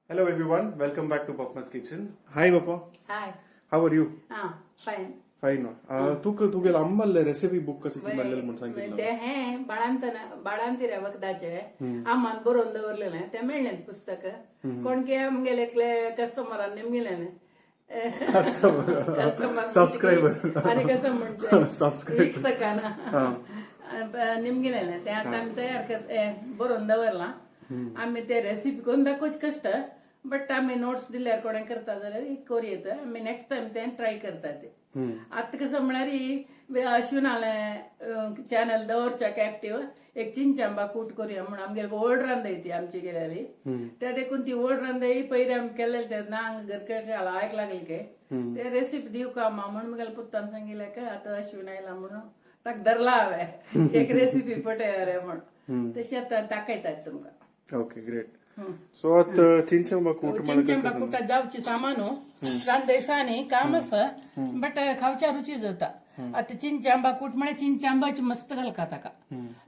Hello everyone, welcome back to Papma's Kitchen. Hi Papa, Hi. how are you? Fine. Fine. तुगेला अम्मल recipe book कशी ती म्हणलेलं म्हणून सांगितलं. ते हे बाळांतिऱ्या वखदाचे आम्हाला बरोवन दवरलेले ते मेळले पुस्तक कोण की आमगेले कस्टमरांनी निमगेले कस्टमर सबस्क्रायबर आणि कसं म्हणजे सबस्क्रायबर निमगेले ते आता आम्ही तयार बरोवन दवरला आम्ही ते रेसिपी करून दाखवच कष्ट बट आम्ही नोट्स दिल्यार कोणा करता जाल्यार करूं येता आम्ही नेक्स्ट टाइम ते ट्राय करता ते आता कसं म्हळ्यार अश्विनाले चॅनल दवरच्याक एक्टिव्ह एक चिंचांबा कूट करूया म्हणून आमगे ओल्ड रांदय ती आमची गेल्यारी त्या देखून ती ओल्ड रांदय पयलीं आमी केलेले ते नांग घरकडचे आयक लागले के ते रेसिपी दिव का म्हणून मुगेल्या पुत्तान सांगितले का आता अश्विन आयला म्हणून ताका धरला हांवें एक रेसिपी पटय रे म्हणून तशी आता दाखयतात तुमकां. Okay great. सो आता चिंचंबा कूट चिंचंबा कुटा जावची सामानो रांदयसानी काम आसा बट खावच्या रुची जाता. आता चिंचांबा कूट म्हळ्यार चिंचांबाची मस्त घालका ताका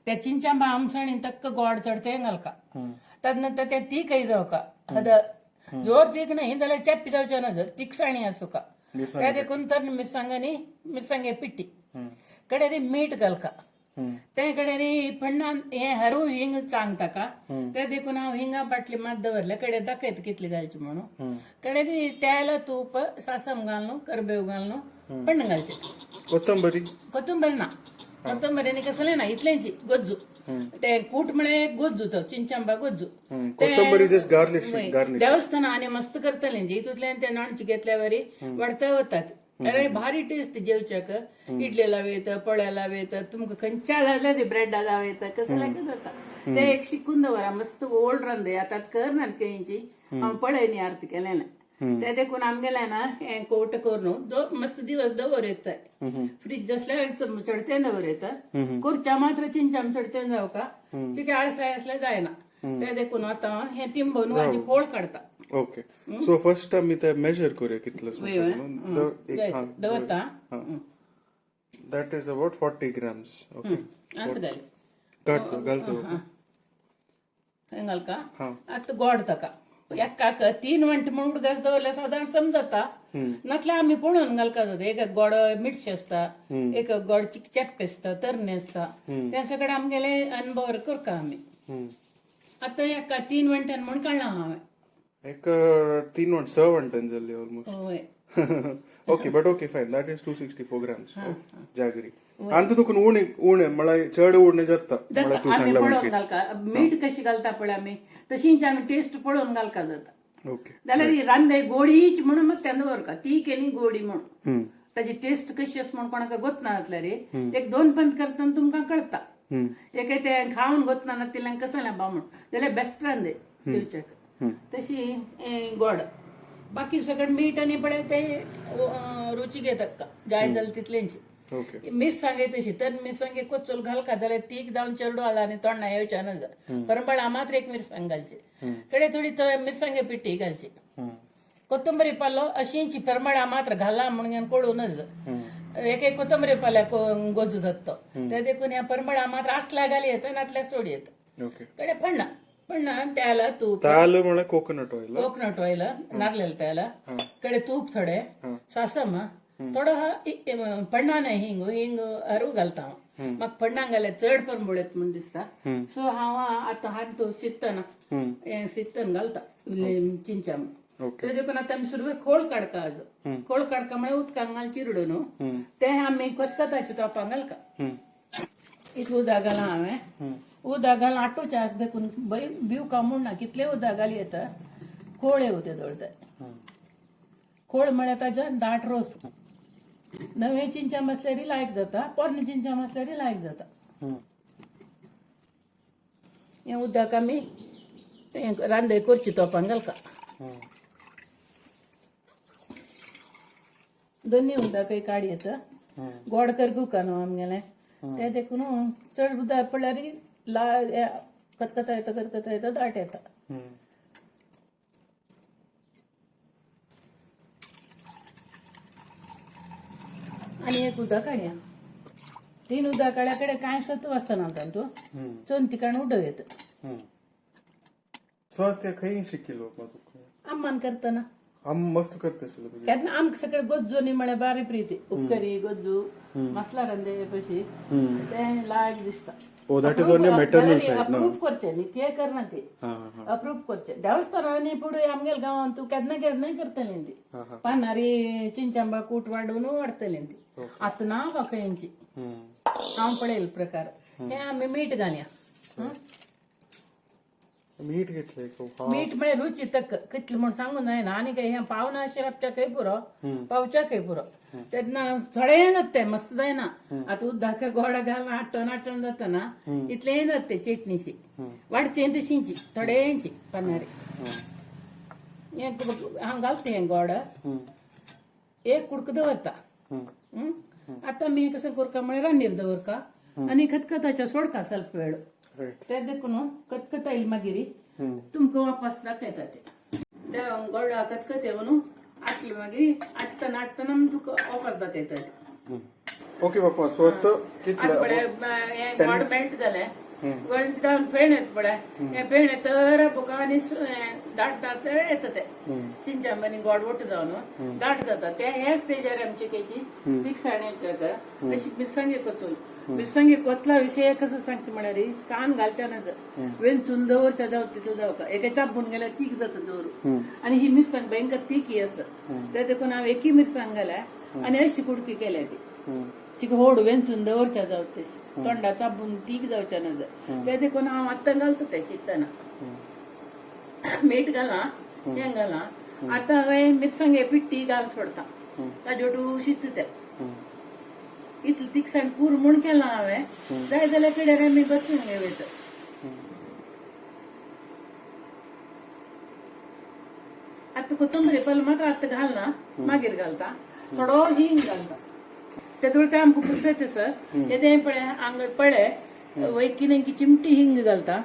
त्या चिंचांबा आमसाणी तक्क गोड चढते घालका तदनंतर ते तीख जावका हद जोर तीख नाही जाल्यार चेप्पी जावचे ना जर तिखसाणी आसूं का त्या देखून तर मिरसांगे पिट्टी कडे रे मीठ घालका ते कडे रे फण्णान हे हरू हिंग सांग ताका ते देखून हांव हिंगा बाटली मात दवरले कडे दाखयत कितली घालची म्हणून कडे रे तेल तूप सासम घालून करबेव घालून फण्ण घालचे कोथंबरी ना कोथंबरीने कसले ना इतल्यांची गोज्जू ते कूट म्हळे गोज्जू तो चिंचांबा गोज्जू देवस्थान आणि मस्त करतले इतूतल्यान ते नाणची घेतल्यावरी वाडता वतात अरे भारी टेस्ट जेवच्याक इडली लावयत पोळ्या लावयत तुमकां खंयच्या जाल्यार ब्रेडा लावयत कसं लागत जाता ते एक शिकून दवरा मस्त ओल्ड रांदय आता करनात केळीची हांव पळय आरती केलें ते देखून आमगेले ना हे कोट करून मस्त दिवस दवर येताय फ्रीज असल्यार चडते दवर येता कुर्च्या मात्र चिंचाम चडते जाव का चिके आळसाय असल्यार जायना ते देखून आता हे तिंबून वाजी खोळ काढता. ओके सो फर्स्ट आमी ते मेजर करूया कितले दवरता that is about 40 grams. Okay असं घाल घालतो घालका आता गोड ताका एकाक 3 वंट म्हणून उडगास दवरल्यार साधारण समजता नातल्यार आमी पळोवन घालका जाता एक गोड मिरची आसता एक गोड चेप्पे आसता तरणे आसता त्या सगळे आमगेले अनुभव करता आमी. आता एका 3 वंटान म्हणून काडला हांवें एक 3 वंट 6 वंटान जाल्ली ऑलमोस्ट. ओके बट ओके फायन दॅट इज 264 grams जागरी आणि तुका उणे म्हळ्यार चड उणे जाता पळोवन घालका मीठ कशी घालता पळय आमी तशीच आमी टेस्ट पळोवन घालका जाता. ओके जाल्यार ही रांदय गोडीच म्हणून मग तेन्ना वरका ती केली गोडी म्हणून ताजी टेस्ट कशी आसा म्हणून कोणाक गोतना जातल्या रे एक 2 पंत करतना तुमकां कळटा एक ते खावन गोतना नातिल्यांक कसं लांबा म्हणून जाल्यार बेस्ट रांदय दिवच्याक तशी गोड बाकी सगळं मीठ आणि पळय ते रुची घेतात का जाय जाल्यार तितलेंची मिरसांगे तशी तर मिरसांगे कोचोल घालका जाल्यार तीख जावन चेडू आला आनी तोंडा येवच्या नजा परंबळा मात्र एक मिरसांग घालची थोडी थोडी मिरसांगे पिठी घालची कोथंबरी पालो अशींची परमळा मात्र घाला म्हणून कोळूनच एक कोथंबरी पाल्याक गोजू जातो ते देखून ह्या परमळा मात्र आसल्या घाली येतं नातल्यार सोडी येतं कडे पडना त्याला तूप कोकोनट ऑइल नारळेल त्याला कडे तूप थोडे सासम थोडो पडना नाही हिंग अरू घालता मग पडना घाल्यार चड परंबळेत म्हण दिसता सो हांव आतां हात शित्तन घालता चिंचाम ते देखून आता आमी सुरवेक खोळ काडका खोळ काडका म्हळ्यार उदकांत घाल चिरडून ते आमी खतखताच्या तोपाक घालका इतलें उदक घाला हांवें उदक घालून आटोवचें आसा देखून भिव का म्हणना कितले उदक घाली येता खोळ येवते दळटाय खोळ म्हळ्यार ताच्या दाट रोस नवे चिंचाम आसल्यार लायक जाता पोरणे चिंचाम आसल्यार लायक जाता. हें उदक आमी रांदय करची तोपान घालका दोन्ही उदकय काडी येता गोड करगू का न्हू आमगेलें ते देखून चड उदक पडल्यार खतखता येता दाट येता. आणि एक उदक काडया 3 उदक काड्या कडे कांय सत्व आसना तूं चोन तिकाण उडव येता सो ते खंय शिकिल्लो उपमा तुका आम्मान करतना आम मस्त करतशिल्लो तुगे केन्ना आमकां सगळें गोज्जोनी म्हळ्यार बारी प्रीती उपकरी गोज्जू मसला रंदे पशी तें लायक दिसता ओ that is on your maternal said ना अप्रूव करचे न्ही ते करना ते अप्रूव करचे देवस्थानांनी पुढे आमगेल्या गांवांत तूं केन्ना करतली ती पानारी चिंचांबा कूट वाडून वाडटली ती आतां ना म्हाका हेंची हांव पळयले प्रकार हे आमी मीठ घालया मीठ घेतलंय मीठ म्हळ्यार रुची तक कितलें म्हूण सांगून जायना आनी काही हे पावना शिरापच्याकय पुरो पावच्याकय पुरो तेन्ना थोडे येनात ते मस्त जायना आतां उदकाक गोडा घालून आट्टून जाता ना इतले येनात ते चटणीशी वाडचे तशींची थोड्यांची पानारी हांव घालता हें गोड एक कुडको दवरता आतां मी कसं करता म्हळ्यार रांदनीर दवरका आनी खतखताच्या सोडका ಸ್ವಲ್ಪ वेळ ते देखून कतकत येईल मागीर तुमकां वापस दाखयता ते देवांक गोडा कतकत म्हणून आटले मागीर आटतना तुका वापस दाखयता ते ओके बापा सो आतां कितले हे गोड मेल्ट जालें गोड जावन फेण येता पळय हे फेण येतर बुका आनी दाट दाट येता ते चिंचांबानी गोड वोट जावन दाट जाता ते हे स्टेजार आमचे केची फिक्स आनी अशी मिरसांगे कोचून मिरसांगे कोतला विषय कसं सांगता म्हळ्यार सान घालच्या नज वेंचून दवरच्या जाव तिथं जावका एका चापून गेल्यार तीक जाता दवरू आनी ही मिरसांग भयंकर तीक ही आसा ते देखून हांव एकी मिरसांग घाल्या आनी अशी कुडकी केल्या ती तिका व्हड वेंचून दवरच्या जाव तशी तोंडा चापून तीक जावच्या नज ते देखून हांव आत्तां घालता ते शिकतना मीठ घाला हें घाला आतां हांवें मिरसांगे पिट्टी घाल सोडता ताजे वाटू शित ते इतलें तिखसाण पूर म्हूण केलां हांवें जाय जाल्यार पिड्यार आमी बसून घेवयता आतां कोथंबरी पल मात्र आतां घालना मागीर घालता थोडो हिंग घालता तेतून ते आमकां पुसयता सर येते पळय हांग पळय वयकी नेकी चिमटी हिंग घालता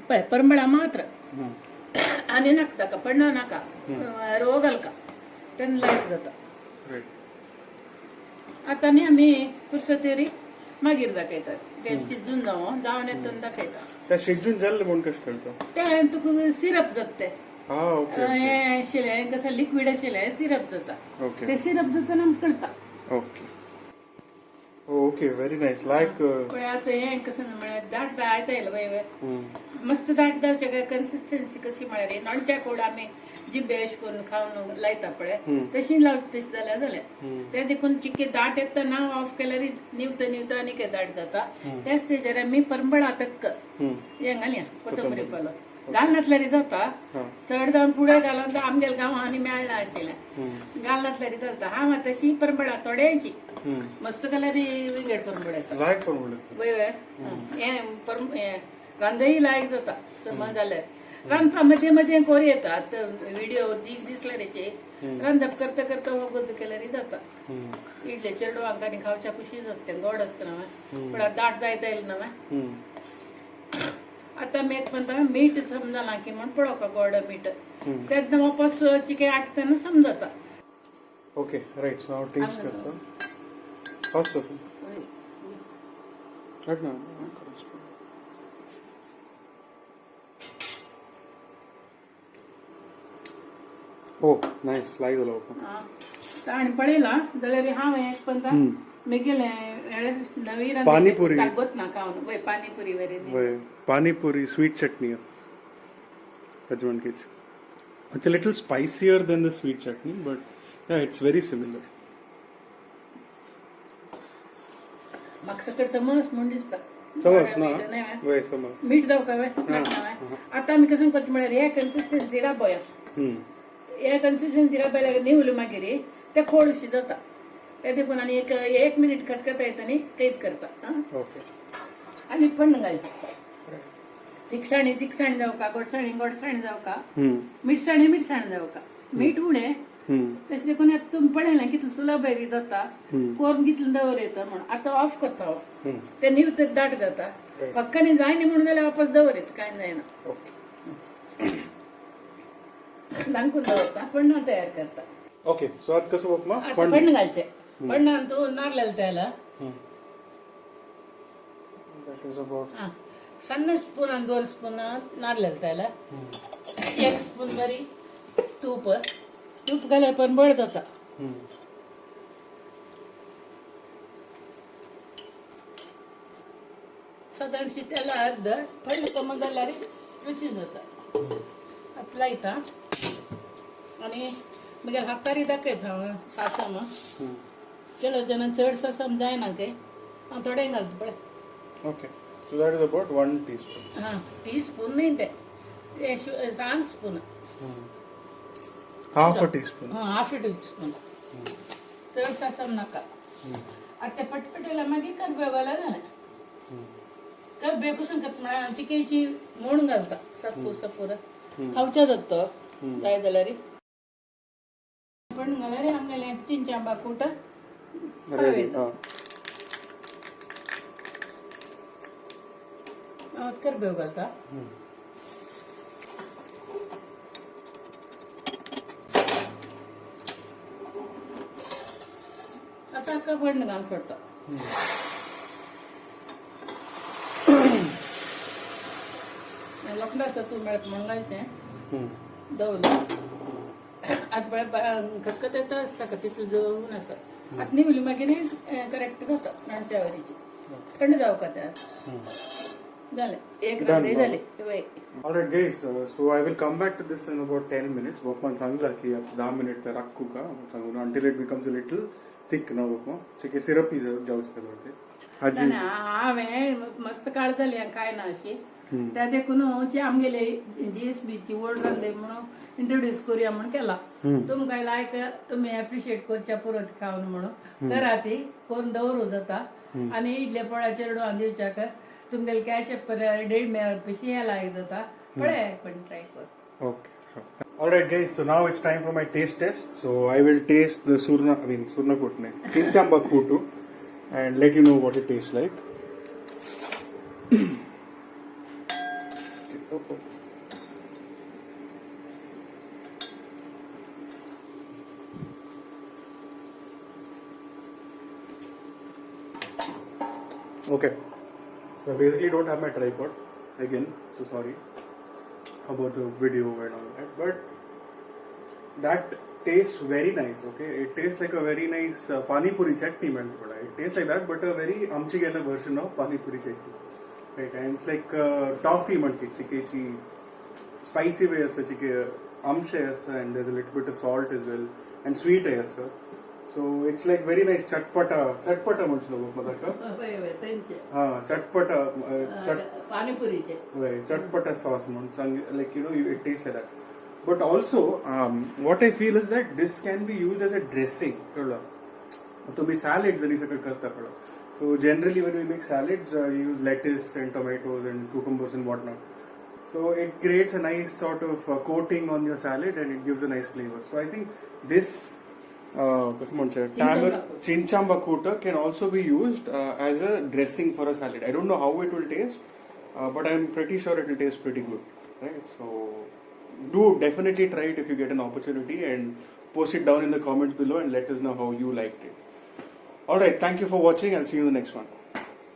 पळय परमळा मात्र आनी नाका ताका पडना नाका रवो घालका तेन्ना लायट जाता आता न्ही आमी पुरसतेरी मागीर दाखयतात ते शिजून जावन येतून दाखयता त्या शिजून जाल्ले म्हूण कशें कळटा ते तुका सिरप जाता ते ओके हे आशिल्लें कसं लिक्वीड आशिल्लें सिरप जाता ओके ते सिरप जातना आमकां कळटा ओके ओके व्हेरी नायस लायक पण आता हे कसं म्हळ्यार दाट आयता येयला बाय मस्त दाट जावचे काय कन्सिस्टन्सी कशी म्हळ्यार नॉनच्या कोड आमी जिबे अशें करून खावन लायता पळय तशी लावची तशी जाल्यार ते देखून चिके दाट येता ना ऑफ केल्यार निवता आनी काय दाट जाता त्या स्टेजार आमी परंबळा तक्क हें घालया कोथंबरी पालो घालनातल्यार जाता चड जावन फुडें घालून आमगेल्या गांवांत आनी मेळना आशिल्लें घालनातल्यार जाता हांव तशी परंबळा थोड्यांची मस्त जाल्यार विंगड परंबळ येता लायक परंबळ हें रांदय लायक जाता समज जाल्यार रांदता मदीं मदीं कोर येता आतां व्हिडिओ दिसले तेचे रांदप करता करता हो गजू केल्यार जाता इडले चेडवांक आनी खावच्या कुशी जाता तें गोड आसता न्हय पण दाट जायता येयलें न्हय आतां मी एक म्हणटा मीठ समजला की म्हण पळोवका गोड मीठ तेन्ना वापस चिके आटतना समजता ओके रायट सो हांव टेस्ट करता फास्ट ना ओ नायस लायक जालो ताणें पळयलां जाल्यार हांवें एक म्हणटा मी गेलें नवी पानीपुरी गोतना खावन वय पानीपुरी वय panipuri sweet chutney Ajwankich. It's a little spicier than the sweet chutney, but yeah, it's very similar. म्हाका सकट समज म्हूण दिसता समज ना वय समज मीठ जाव काय आतां आमी कशें करता म्हळ्यार हे कन्सिस्टन्सी राबया हे कन्सिस्टन्सी राबयल्यार निवल मागीर ते खोडशी जाता ते देखून आनी एक मिनीट खतखता येता न्ही कैद करता आनी पण घालता तिखसाणी जावका गोडसाणी जावका मिठसाणी जावका मीठ उणें तशें देखून तुमी पळयलें कितलें सुलभ जाता कोरून कितलें दवर येता म्हण आतां ऑफ करता हांव ते न्यूज दाट जाता पक्कानी जाय न्ही म्हणून जाल्यार वापस दवरता कांय जायना धांकून दवरता पण्णां तयार करता ओके सो आतां कसं उपमा पण्ण घालचें पण्णान तूं नारळाला तेला सಣ್ण स्पून आणि 2 स्पून नारळ त्याला 1 स्पून बरी तूप घालाय पण बळत होता साधारणशी त्याला अर्ध पण कमी झाला रे रुचीच होता आतला इथं आणि मग हातारी दाखयत हा सासम केलं जण चड सासम जाय ना काय थोडे घालतो पडे Okay. So that is about 1 teaspoon. हां टीस्पून नाही ते 1 spoon Half a teaspoon. Half teaspoon चड सासम नाका आता पटपटेला मागीर करबे घाला ना करबे कुसून करता म्हळ्यार आमची केळीची मोड घालता सपूर खावच्या जाता जाय जाल्यार पण घाल्यार आमगेले चिंचांबा कूट Ready. करबेव घालता आता का बंड घालून सोडता लोखंडा सत्तू मेळत मंगायचें दवरलं आता खतखत येता आसता का तितलें जळून आसा आतां निवली मागीर करेक्ट जाता नाणच्यावरीची थंड जावं त्यात झाले एक रात्री झाले Alright guys, so I will come back to this in about 10 minutes. Bokman सांगला की आप 10 minutes तक रखू का सांगू until it becomes a little thick ना बokman चिके सिरपी जाऊच ते हाजी हांवें मस्त काळ जाली काय ना अशी त्या देखून जे आमगेले GSB वर्ल्ड रांदे म्हणून इंट्रोड्यूस करूया म्हणून केला तुमकां लायक तुम्ही एप्रिशिएट करच्या पुरत खावन म्हणून करा ती कोण दवरू जाता आणि इडले पोळ्याचे रडू दिवच्याक तुमगेले कॅचअप रेडी मेळ पिशी हे लायक जाता पळय पण ट्राय कर Okay, sure. Alright guys, so now it's time for my taste test. So I will taste the surna kutne chinchamba kutu and let you know what it tastes like. Okay. Okay. So I basically don't have my tripod again, so sorry about the video and all that, but that tastes very nice. Okay, it tastes like a very nice pani puri chutney man. It tastes like that, but a very amchigela version of pani puri chutney, right? And it's like toffee manki chikechi spicy way as chike amche as, and there's a little bit of salt as well and sweet as. So it's like very nice chatpata म्हणतो मदका हां chatpata पाणीपुरीचे chatpata sauce म्हणून like you know it tastes like that. But also what I feel is that this can be used as a dressing कळलं तुम्ही salads आणि सगळं करता कळलं. So generally when we make salads we use lettuce and tomatoes and cucumbers and whatnot. So it creates a nice sort of coating on your salad and it gives a nice flavor. So I think this Chinchamba kuta can also be used as a dressing for a salad. I don't know how it will taste, but I'm pretty sure it will taste pretty good. Right? So do definitely try it if you get an opportunity and post it down in the comments below and let us know how you liked it. Alright, thank you for watching. I'll see you in the next one.